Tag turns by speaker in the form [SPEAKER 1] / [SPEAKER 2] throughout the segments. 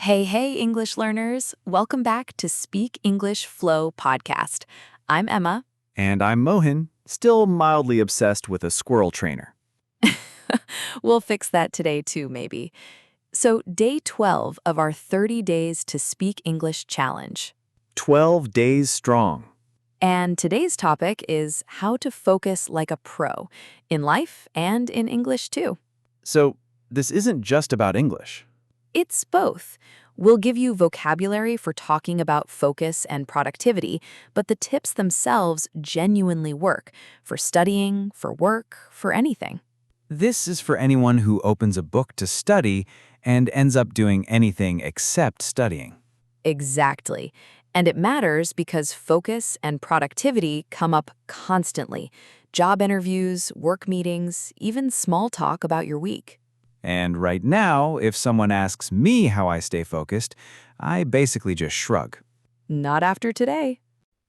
[SPEAKER 1] Hey, English learners. Welcome back to Speak English Flow podcast. I'm Emma.
[SPEAKER 2] And I'm Mohin, still mildly obsessed with a squirrel trainer.
[SPEAKER 1] We'll fix that today too, maybe. So, day 12 of our 30 Days to Speak English challenge.
[SPEAKER 2] 12 days strong.
[SPEAKER 1] And today's topic is how to focus like a pro in life and in English too.
[SPEAKER 2] So, this isn't just about English.
[SPEAKER 1] It's both. We'll give you vocabulary for talking about focus and productivity, but the tips themselves genuinely work for studying, for work, for anything.
[SPEAKER 2] This is for anyone who opens a book to study and ends up doing anything except studying.
[SPEAKER 1] Exactly. And it matters because focus and productivity come up constantly. Job interviews, work meetings, even small talk about your week.
[SPEAKER 2] And right now, if someone asks me how I stay focused, I basically just shrug.
[SPEAKER 1] Not after today.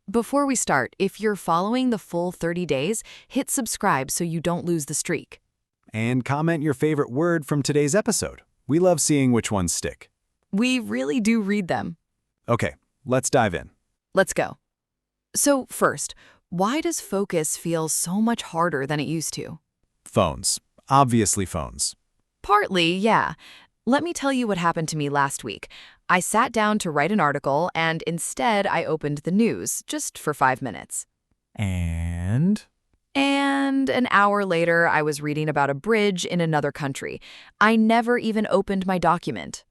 [SPEAKER 1] Before we start, if you're following the full 30 days, hit subscribe so you don't lose the streak.
[SPEAKER 2] And comment your favorite word from today's episode. We love seeing which ones stick.
[SPEAKER 1] We really do read them.
[SPEAKER 2] Okay, let's dive in.
[SPEAKER 1] Let's go. So first, why does focus feel so much harder than it used to?
[SPEAKER 2] Phones. Obviously phones.
[SPEAKER 1] Partly, yeah. Let me tell you what happened to me last week. I sat down to write an article, and instead I opened the news, just for 5 minutes.
[SPEAKER 2] And
[SPEAKER 1] And an hour later, I was reading about a bridge in another country. I never even opened my document.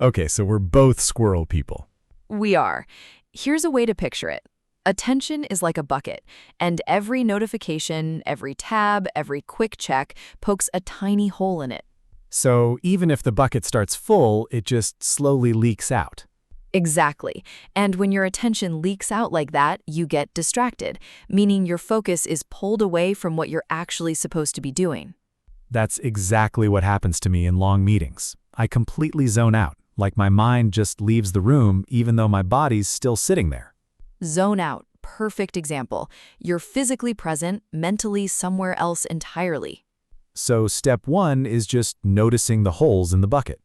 [SPEAKER 2] Okay, so we're both squirrel people.
[SPEAKER 1] We are. Here's a way to picture it. Attention is like a bucket, and every notification, every tab, every quick check pokes a tiny hole in it.
[SPEAKER 3] So even if the bucket starts full, it just slowly leaks out.
[SPEAKER 1] Exactly. And when your attention leaks out like that, you get distracted, meaning your focus is pulled away from what you're actually supposed to be doing.
[SPEAKER 3] That's exactly what happens to me in long meetings. I completely zone out, like my mind just leaves the room even though my body's still sitting there.
[SPEAKER 1] Zone out. Perfect example. You're physically present, mentally somewhere else entirely.
[SPEAKER 3] So step one is just noticing the holes in the bucket.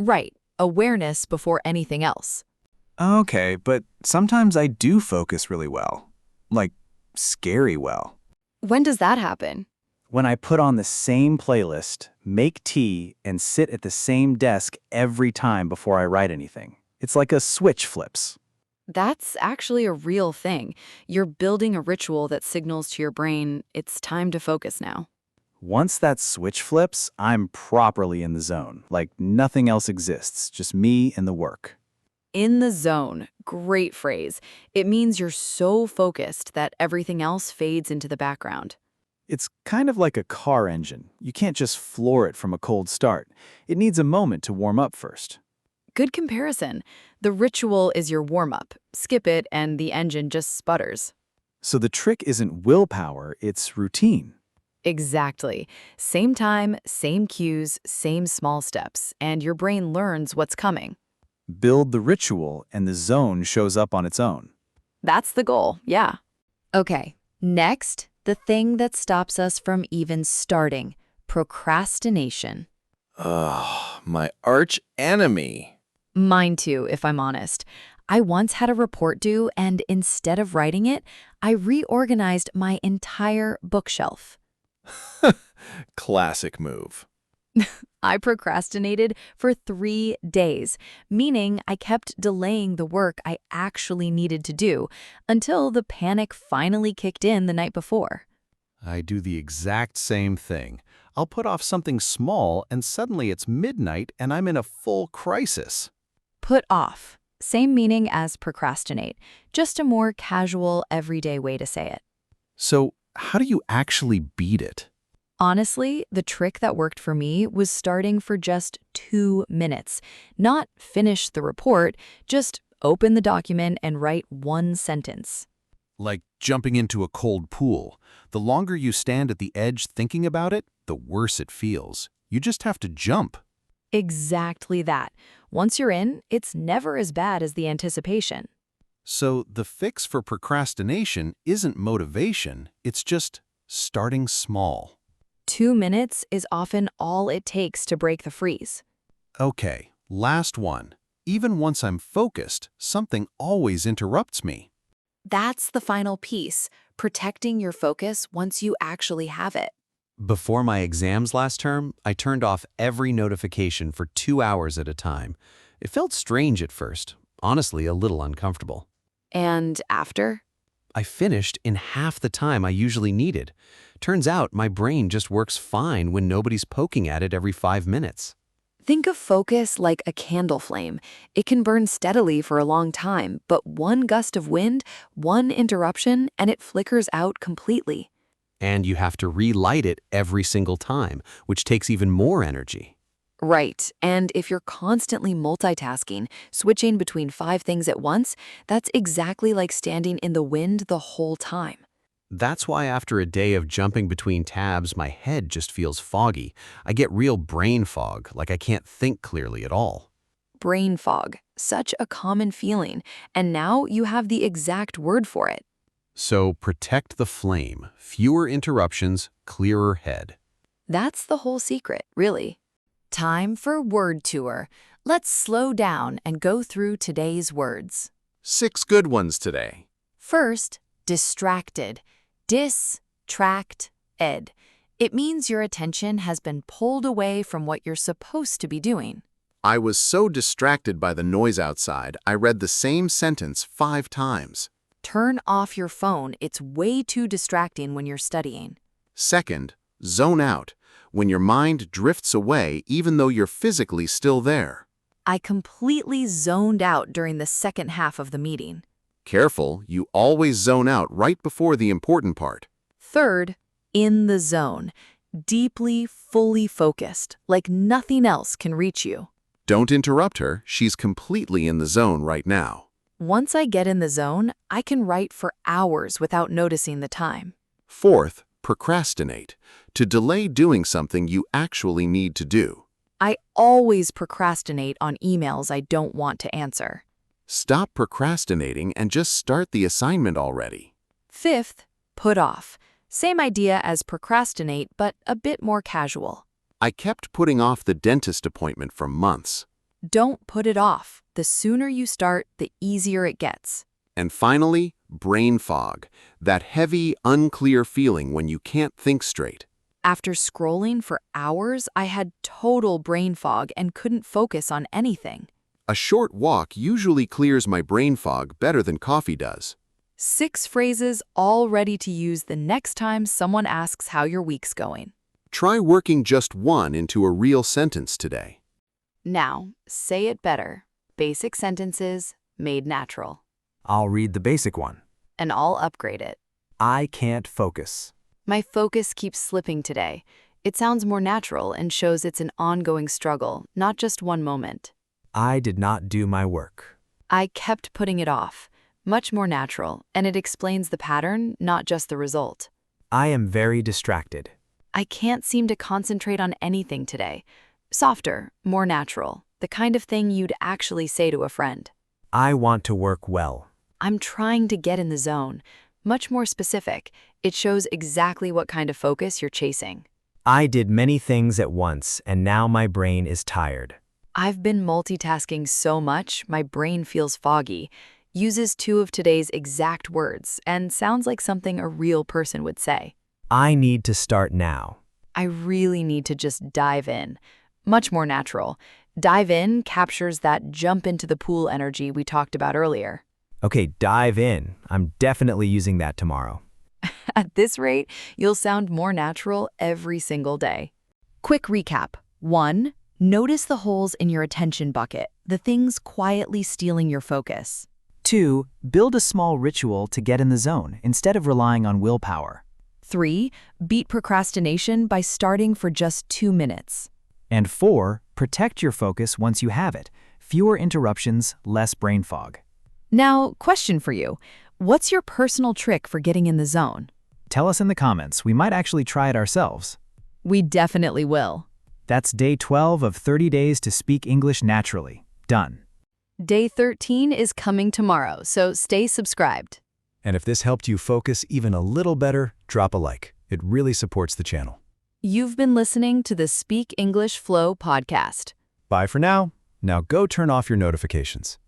[SPEAKER 1] Right. Awareness before anything else.
[SPEAKER 2] Okay, but sometimes I do focus really well. Like, scary well.
[SPEAKER 1] When does that happen?
[SPEAKER 2] When I put on the same playlist, make tea, and sit at the same desk every time before I write anything. It's like a switch flips.
[SPEAKER 1] That's actually a real thing. You're building a ritual that signals to your brain, it's time to focus now.
[SPEAKER 2] Once that switch flips, I'm properly in the zone. Like nothing else exists, just me and the work.
[SPEAKER 1] In the zone. Great phrase. It means you're so focused that everything else fades into the background.
[SPEAKER 2] It's kind of like a car engine. You can't just floor it from a cold start. It needs a moment to warm up first.
[SPEAKER 1] Good comparison. The ritual is your warm-up. Skip it and the engine just sputters.
[SPEAKER 2] So the trick isn't willpower, it's routine.
[SPEAKER 1] Exactly. Same time, same cues, same small steps, and your brain learns what's coming.
[SPEAKER 2] Build the ritual and the zone shows up on its own.
[SPEAKER 1] That's the goal, yeah. Okay, next, the thing that stops us from even starting, procrastination.
[SPEAKER 4] Ugh, my arch enemy.
[SPEAKER 1] Mine too, if I'm honest. I once had a report due, and instead of writing it, I reorganized my entire bookshelf.
[SPEAKER 4] Classic move.
[SPEAKER 1] I procrastinated for 3 days, meaning I kept delaying the work I actually needed to do until the panic finally kicked in the night before.
[SPEAKER 4] I do the exact same thing. I'll put off something small and suddenly it's midnight and I'm in a full crisis.
[SPEAKER 1] Put off. Same meaning as procrastinate, just a more casual, everyday way to say it.
[SPEAKER 4] So, how do you actually beat it?
[SPEAKER 1] Honestly, the trick that worked for me was starting for just 2 minutes. Not finish the report, just open the document and write 1 sentence.
[SPEAKER 4] Like jumping into a cold pool. The longer you stand at the edge thinking about it, the worse it feels. You just have to jump.
[SPEAKER 1] Exactly that. Once you're in, it's never as bad as the anticipation.
[SPEAKER 4] So the fix for procrastination isn't motivation, it's just starting small.
[SPEAKER 1] 2 minutes is often all it takes to break the freeze.
[SPEAKER 4] Okay, last one. Even once I'm focused, something always interrupts me.
[SPEAKER 1] That's the final piece, protecting your focus once you actually have it.
[SPEAKER 5] Before my exams last term, I turned off every notification for 2 hours at a time. It felt strange at first, honestly a little uncomfortable.
[SPEAKER 1] And after?
[SPEAKER 5] I finished in half the time I usually needed. Turns out my brain just works fine when nobody's poking at it every 5 minutes.
[SPEAKER 1] Think of focus like a candle flame. It can burn steadily for a long time, but one gust of wind, one interruption, and it flickers out completely.
[SPEAKER 5] And you have to relight it every single time, which takes even more energy.
[SPEAKER 1] Right, and if you're constantly multitasking, switching between 5 things at once, that's exactly like standing in the wind the whole time.
[SPEAKER 5] That's why after a day of jumping between tabs, my head just feels foggy. I get real brain fog, like I can't think clearly at all.
[SPEAKER 1] Brain fog, such a common feeling, and now you have the exact word for it.
[SPEAKER 5] So protect the flame, fewer interruptions, clearer head.
[SPEAKER 1] That's the whole secret, really. Time for word tour. Let's slow down and go through today's words.
[SPEAKER 4] 6 good ones today.
[SPEAKER 1] First, distracted. Dis-tract-ed. It means your attention has been pulled away from what you're supposed to be doing.
[SPEAKER 4] I was so distracted by the noise outside, I read the same sentence 5 times.
[SPEAKER 1] Turn off your phone. It's way too distracting when you're studying.
[SPEAKER 4] Second, zone out, when your mind drifts away even though you're physically still there.
[SPEAKER 1] I completely zoned out during the second half of the meeting.
[SPEAKER 4] Careful, you always zone out right before the important part.
[SPEAKER 1] Third, in the zone. Deeply, fully focused, like nothing else can reach you.
[SPEAKER 4] Don't interrupt her, she's completely in the zone right now.
[SPEAKER 1] Once I get in the zone, I can write for hours without noticing the time.
[SPEAKER 4] Fourth, procrastinate, to delay doing something you actually need to do.
[SPEAKER 1] I always procrastinate on emails I don't want to answer.
[SPEAKER 4] Stop procrastinating and just start the assignment already.
[SPEAKER 1] Fifth, put off. Same idea as procrastinate, but a bit more casual.
[SPEAKER 4] I kept putting off the dentist appointment for months.
[SPEAKER 1] Don't put it off. The sooner you start, the easier it gets.
[SPEAKER 4] And finally, brain fog, that heavy, unclear feeling when you can't think straight.
[SPEAKER 1] After scrolling for hours, I had total brain fog and couldn't focus on anything.
[SPEAKER 4] A short walk usually clears my brain fog better than coffee does.
[SPEAKER 1] 6 phrases all ready to use the next time someone asks how your week's going.
[SPEAKER 4] Try working just one into a real sentence today.
[SPEAKER 1] Now, say it better. Basic sentences made natural.
[SPEAKER 2] I'll read the basic one.
[SPEAKER 1] And I'll upgrade it.
[SPEAKER 2] I can't focus.
[SPEAKER 1] My focus keeps slipping today. It sounds more natural and shows it's an ongoing struggle, not just one moment.
[SPEAKER 2] I did not do my work.
[SPEAKER 1] I kept putting it off. Much more natural, and it explains the pattern, not just the result.
[SPEAKER 2] I am very distracted.
[SPEAKER 1] I can't seem to concentrate on anything today. Softer, more natural, the kind of thing you'd actually say to a friend.
[SPEAKER 2] I want to work well.
[SPEAKER 1] I'm trying to get in the zone. Much more specific, it shows exactly what kind of focus you're chasing.
[SPEAKER 2] I did many things at once, and now my brain is tired.
[SPEAKER 1] I've been multitasking so much, my brain feels foggy. Uses 2 of today's exact words, and sounds like something a real person would say.
[SPEAKER 2] I need to start now.
[SPEAKER 1] I really need to just dive in. Much more natural. Dive in captures that jump into the pool energy we talked about earlier.
[SPEAKER 2] Okay, dive in. I'm definitely using that tomorrow.
[SPEAKER 1] At this rate, you'll sound more natural every single day. Quick recap. 1. Notice the holes in your attention bucket, the things quietly stealing your focus.
[SPEAKER 2] 2. Build a small ritual to get in the zone instead of relying on willpower.
[SPEAKER 1] 3. Beat procrastination by starting for just 2 minutes.
[SPEAKER 2] And 4. Protect your focus once you have it. Fewer interruptions, less brain fog.
[SPEAKER 1] Now, question for you. What's your personal trick for getting in the zone?
[SPEAKER 2] Tell us in the comments. We might actually try it ourselves.
[SPEAKER 1] We definitely will.
[SPEAKER 2] That's day 12 of 30 days to speak English naturally. Done.
[SPEAKER 1] Day 13 is coming tomorrow, so stay subscribed.
[SPEAKER 3] And if this helped you focus even a little better, drop a like. It really supports the channel.
[SPEAKER 1] You've been listening to the Speak English Flow podcast.
[SPEAKER 3] Bye for now. Now go turn off your notifications.